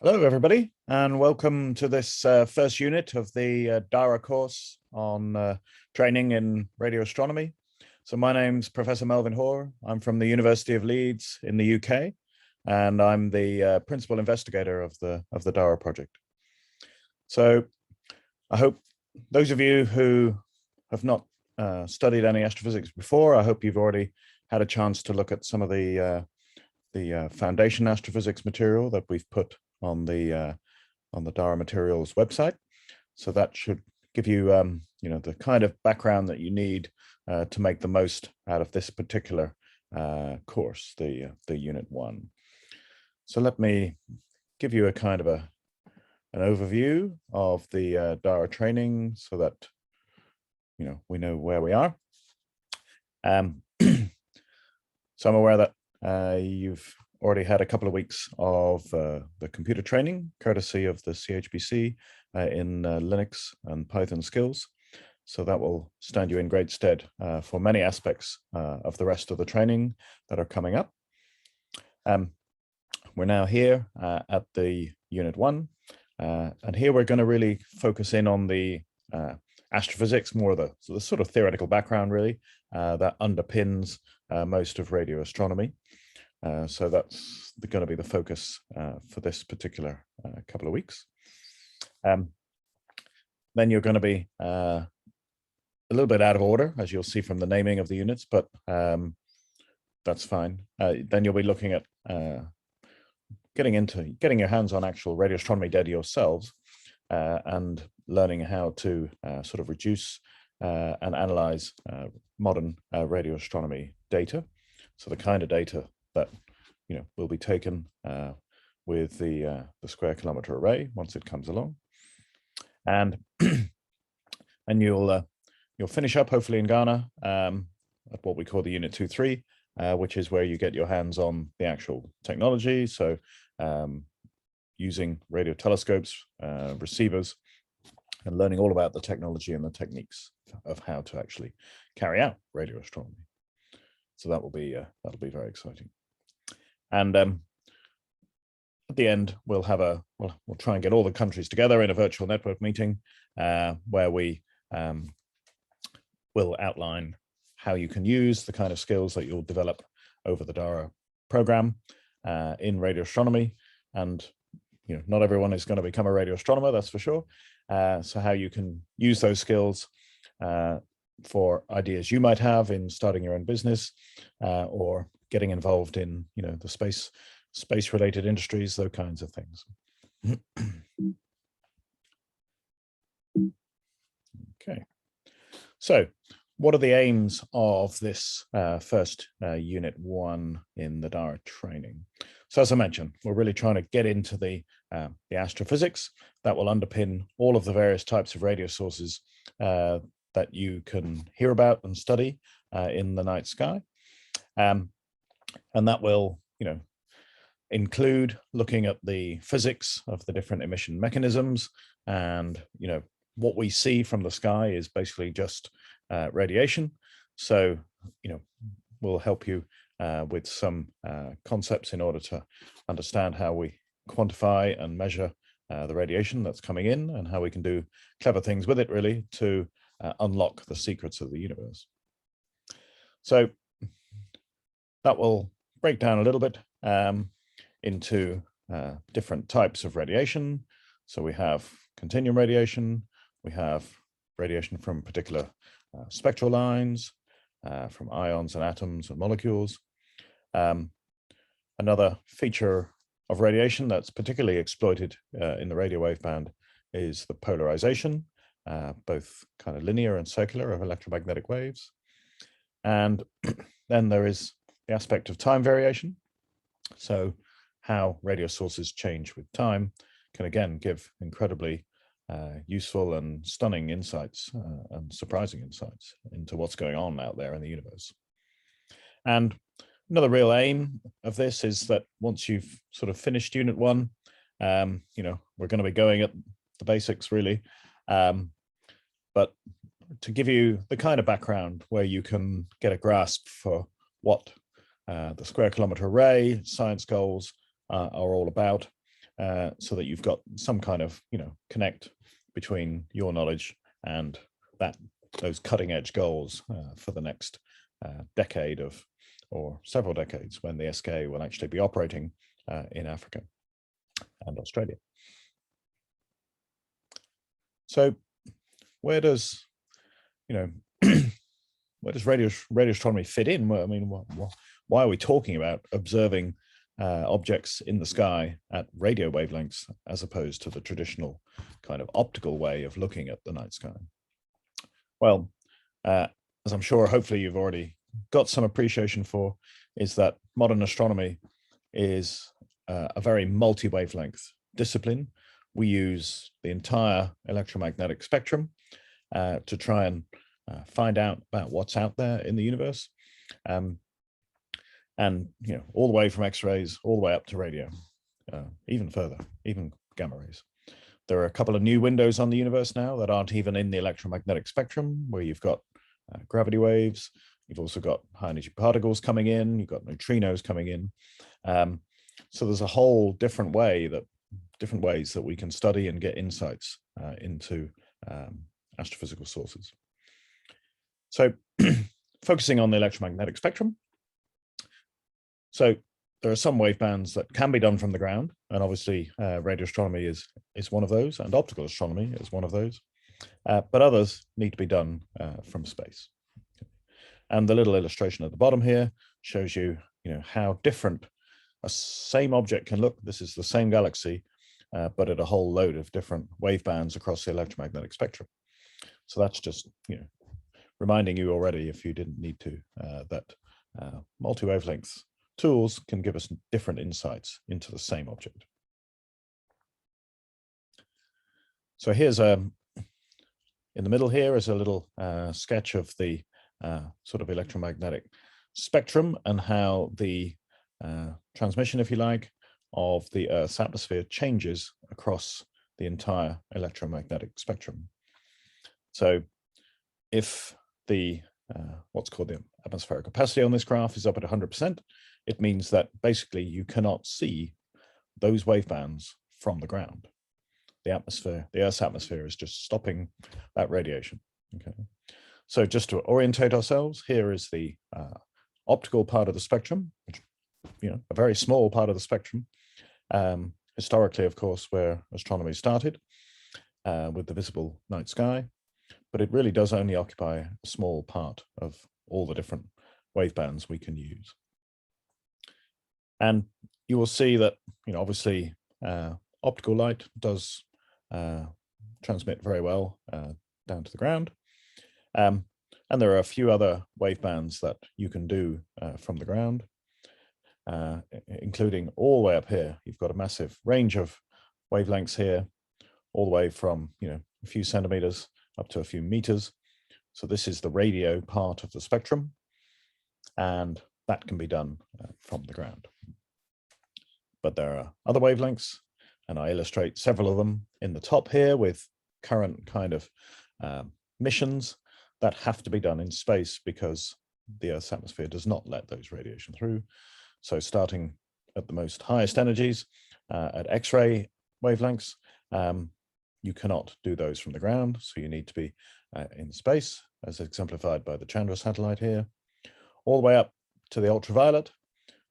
Hello, everybody, and welcome to this first unit of the DARA course on training in radio astronomy. So my name's Professor Melvin Hoare. I'm from the University of Leeds in the UK, and I'm the principal investigator of the DARA project. So I hope those of you who have not studied any astrophysics before, I hope you've already had a chance to look at some of the foundation astrophysics material that we've put on the DARA materials website. So that should give you, the kind of background that you need to make the most out of this particular course, the Unit 1. So let me give you a kind of an overview of the DARA training so that, we know where we are. So I'm aware that you've already had a couple of weeks of the computer training, courtesy of the CHBC in Linux and Python skills. So that will stand you in great stead for many aspects of the rest of the training that are coming up. We're now here at the Unit 1, and here we're going to really focus in on the astrophysics, more of the sort of theoretical background, really, that underpins most of radio astronomy. So that's going to be the focus for this particular couple of weeks. Then you're going to be a little bit out of order, as you'll see from the naming of the units, but that's fine. Then you'll be looking at getting your hands on actual radio astronomy data yourselves and learning how to sort of reduce and analyze modern radio astronomy data. So the kind of data that will be taken with the square kilometer array once it comes along, and you'll finish up hopefully in Ghana at what we call the Unit 2-3, which is where you get your hands on the actual technology. So using radio telescopes, receivers, and learning all about the technology and the techniques of how to actually carry out radio astronomy. So that'll be very exciting. And at the end, we'll try and get all the countries together in a virtual network meeting where we will outline how you can use the kind of skills that you'll develop over the DARA program in radio astronomy. And not everyone is going to become a radio astronomer, that's for sure. So how you can use those skills for ideas you might have in starting your own business or getting involved in the space related industries, those kinds of things. Okay, so what are the aims of this first Unit 1 in the DARA training? So as I mentioned, we're really trying to get into the astrophysics that will underpin all of the various types of radio sources that you can hear about and study in the night sky. And that will, include looking at the physics of the different emission mechanisms. And, what we see from the sky is basically just radiation. So, we'll help you with some concepts in order to understand how we quantify and measure the radiation that's coming in and how we can do clever things with it, really, to unlock the secrets of the universe. So that will break down a little bit into different types of radiation. So we have continuum radiation, we have radiation from particular spectral lines, from ions and atoms and molecules. Another feature of radiation that's particularly exploited in the radio wave band is the polarization, both kind of linear and circular, of electromagnetic waves. And then there is the aspect of time variation. So how radio sources change with time can again give incredibly useful and stunning insights and surprising insights into what's going on out there in the universe. And another real aim of this is that once you've sort of finished Unit 1, we're going to be going at the basics, really. But to give you the kind of background where you can get a grasp for what the square kilometer array science goals are all about, so that you've got some kind of, connect between your knowledge and those cutting edge goals for the next decade or several decades, when the SK will actually be operating in Africa and Australia. So where does, where does radio astronomy fit in? Well, I mean, why are we talking about observing objects in the sky at radio wavelengths as opposed to the traditional kind of optical way of looking at the night sky? Well, as I'm sure hopefully you've already got some appreciation for, is that modern astronomy is a very multi-wavelength discipline. We use the entire electromagnetic spectrum to try and find out about what's out there in the universe, and all the way from X-rays all the way up to radio, even further, even gamma rays. There are a couple of new windows on the universe now that aren't even in the electromagnetic spectrum, where you've got gravity waves. You've also got high energy particles coming in. You've got neutrinos coming in. So there's a whole different ways that we can study and get insights into astrophysical sources. So focusing on the electromagnetic spectrum. So there are some wavebands that can be done from the ground, and obviously radio astronomy is one of those, and optical astronomy is one of those, but others need to be done from space. And the little illustration at the bottom here shows you, how different a same object can look. This is the same galaxy, but at a whole load of different wavebands across the electromagnetic spectrum. So that's just, reminding you already, if you didn't need to, that multi-wavelength tools can give us different insights into the same object. So here's in the middle here is a little sketch of the sort of electromagnetic spectrum and how the transmission, if you like, of the Earth's atmosphere changes across the entire electromagnetic spectrum. So if the what's called the atmospheric opacity on this graph is up at 100%, it means that basically you cannot see those wavebands from the ground. The atmosphere, the Earth's atmosphere, is just stopping that radiation. Okay. So just to orientate ourselves, here is the optical part of the spectrum, which, a very small part of the spectrum. Historically, of course, where astronomy started with the visible night sky, but it really does only occupy a small part of all the different wavebands we can use. And you will see that, obviously optical light does transmit very well down to the ground. And there are a few other wavebands that you can do from the ground, including all the way up here. You've got a massive range of wavelengths here, all the way from, a few centimeters up to a few meters. So this is the radio part of the spectrum, and that can be done from the ground. But there are other wavelengths, and I illustrate several of them in the top here with current kind of missions that have to be done in space because the Earth's atmosphere does not let those radiation through. So starting at the most highest energies at X-ray wavelengths, you cannot do those from the ground. So you need to be in space, as exemplified by the Chandra satellite here, all the way up to the ultraviolet.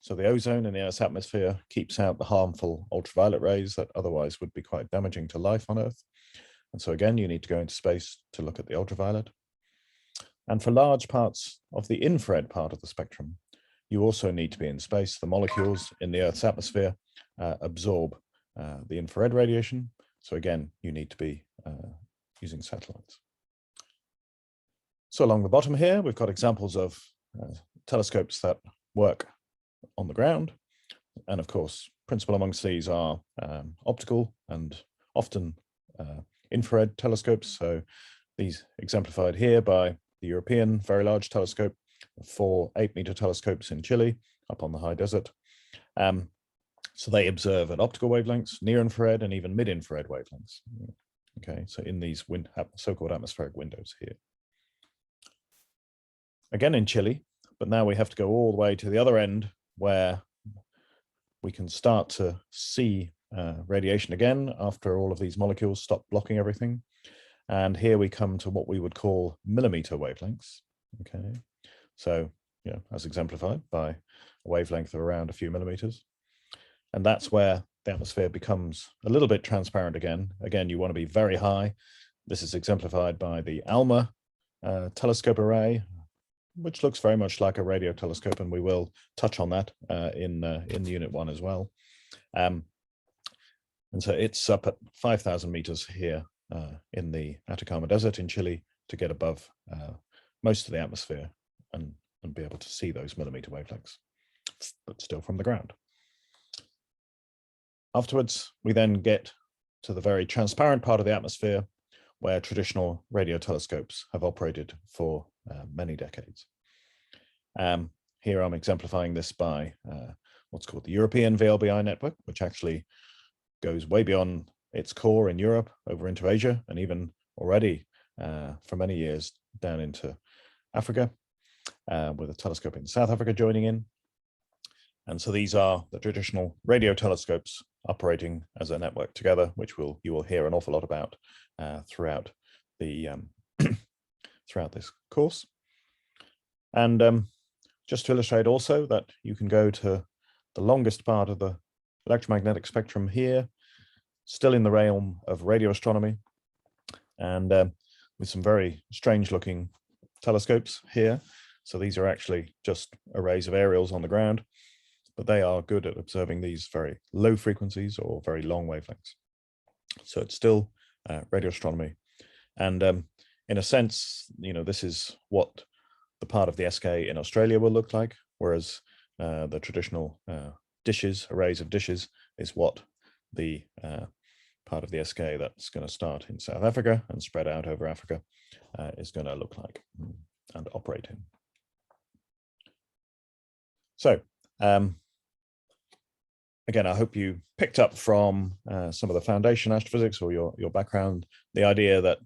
So the ozone in the Earth's atmosphere keeps out the harmful ultraviolet rays that otherwise would be quite damaging to life on Earth. And so again, you need to go into space to look at the ultraviolet. And for large parts of the infrared part of the spectrum, you also need to be in space. The molecules in the Earth's atmosphere absorb the infrared radiation. So again, you need to be using satellites. So along the bottom here, we've got examples of telescopes that work on the ground. And of course, principal amongst these are optical and often infrared telescopes. So these exemplified here by the European Very Large Telescope, 4 8-meter telescopes in Chile, up on the high desert. So they observe at optical wavelengths, near infrared, and even mid-infrared wavelengths. Okay, so in these so-called atmospheric windows here. Again in Chile, but now we have to go all the way to the other end where we can start to see radiation again after all of these molecules stop blocking everything. And here we come to what we would call millimeter wavelengths. Okay, so as exemplified by a wavelength of around a few millimeters. And that's where the atmosphere becomes a little bit transparent again. Again, you want to be very high. This is exemplified by the ALMA telescope array, which looks very much like a radio telescope, and we will touch on that in Unit 1 as well. And so it's up at 5,000 meters here in the Atacama Desert in Chile to get above most of the atmosphere and be able to see those millimeter wavelengths, but still from the ground. Afterwards, we then get to the very transparent part of the atmosphere where traditional radio telescopes have operated for many decades. Here I'm exemplifying this by what's called the European VLBI network, which actually goes way beyond its core in Europe over into Asia, and even already for many years down into Africa, with a telescope in South Africa joining in. And so these are the traditional radio telescopes operating as a network together, which you will hear an awful lot about throughout the throughout this course. And just to illustrate also that you can go to the longest part of the electromagnetic spectrum here, still in the realm of radio astronomy, and with some very strange looking telescopes here. So these are actually just arrays of aerials on the ground, but they are good at observing these very low frequencies or very long wavelengths. So it's still radio astronomy. And in a sense, this is what the part of the SK in Australia will look like, whereas the traditional arrays of dishes, is what the part of the SK that's going to start in South Africa and spread out over Africa is going to look like and operate in. So again, I hope you picked up from some of the foundation astrophysics or your background, the idea that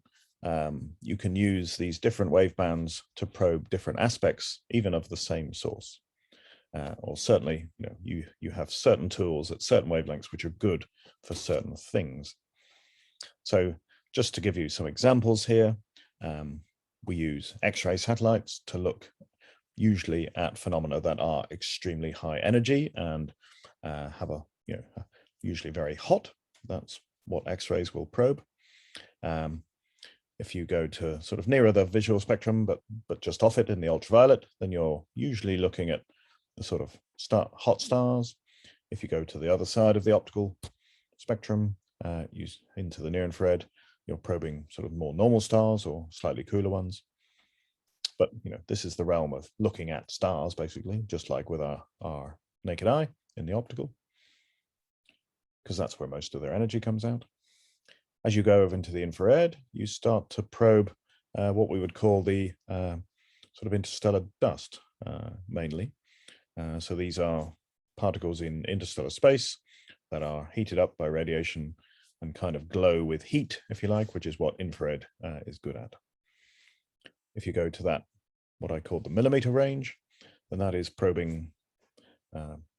you can use these different wave bands to probe different aspects, even of the same source. Or certainly, you have certain tools at certain wavelengths which are good for certain things. So just to give you some examples here, we use X-ray satellites to look usually at phenomena that are extremely high energy and have usually very hot. That's what X-rays will probe. If you go to sort of nearer the visual spectrum, but just off it in the ultraviolet, then you're usually looking at the sort of hot stars. If you go to the other side of the optical spectrum, into the near infrared, you're probing sort of more normal stars or slightly cooler ones. But this is the realm of looking at stars, basically, just like with our naked eye in the optical, because that's where most of their energy comes out. As you go over into the infrared, you start to probe what we would call the sort of interstellar dust, mainly. So these are particles in interstellar space that are heated up by radiation and kind of glow with heat, if you like, which is what infrared is good at. If you go to that, what I call the millimeter range, then that is probing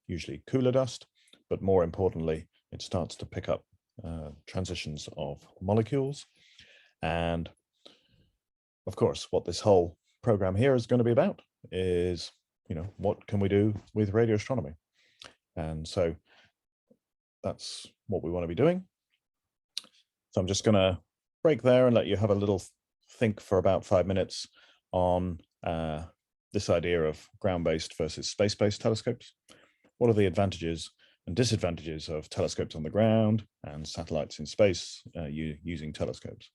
usually cooler dust, but more importantly, it starts to pick up transitions of molecules. And of course, what this whole program here is going to be about is, what can we do with radio astronomy? And so that's what we want to be doing. So I'm just going to break there and let you have a little think for about 5 minutes on this idea of ground-based versus space-based telescopes. What are the advantages and disadvantages of telescopes on the ground and satellites in space using telescopes?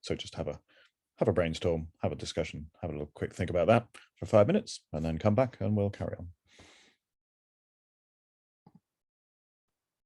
So just have a brainstorm, have a discussion, have a little quick think about that for 5 minutes, and then come back and we'll carry on.